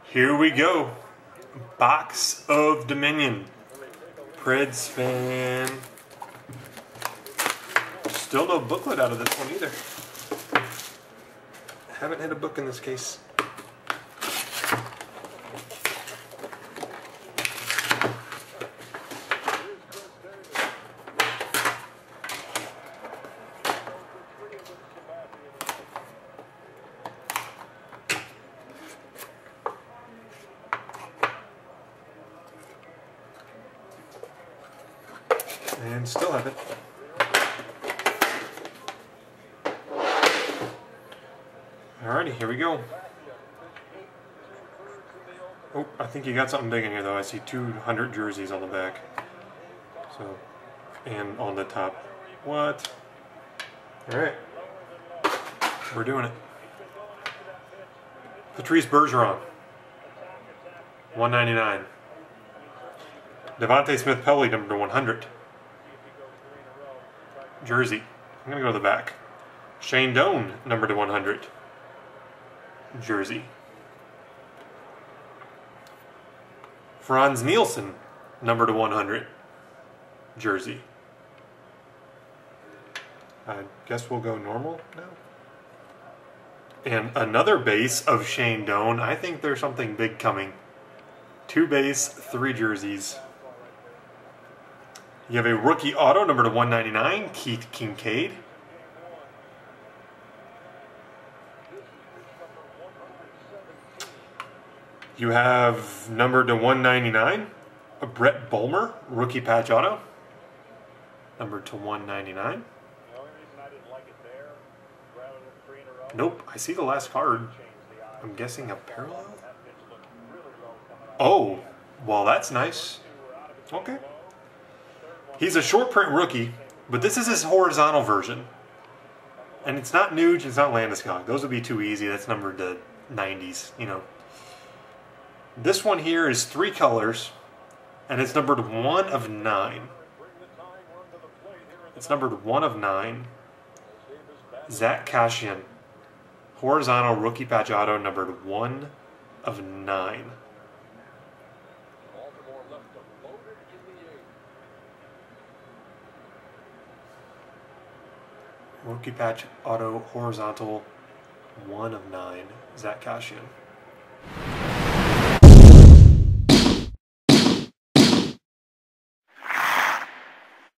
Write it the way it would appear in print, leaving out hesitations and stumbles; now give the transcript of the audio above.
Here we go. Box of Dominion. PredsFan. Still no booklet out of this one either. Haven't hit a book in this case. And still have it. Alrighty, here we go. Oh, I think you got something big in here though. I see 200 jerseys on the back. So, and on the top. What? Alright. We're doing it. Patrice Bergeron. $1.99. Devontae Smith-Pelly, number 100. Jersey. I'm going to go to the back. Shane Doan, number 100. Jersey. Franz Nielsen, number 100. Jersey. I guess we'll go normal now. And another base of Shane Doan. I think there's something big coming. 2 base, 3 jerseys. You have a rookie auto, number 199, Keith Kincaid. You have number 199, a Brett Bulmer, rookie patch auto, number 199. Nope, I see the last card. I'm guessing a parallel? Oh, well that's nice. Okay. He's a short print rookie, but this is his horizontal version. And it's not Nuge, it's not Landeskog. Those would be too easy. That's numbered to 90s, you know. This one here is 3 colors, and it's numbered 1 of 9. It's numbered 1 of 9. Zach Kassian. Horizontal rookie patch auto, numbered 1 of 9. Rookie patch auto horizontal 1 of 9. Zach Kassian.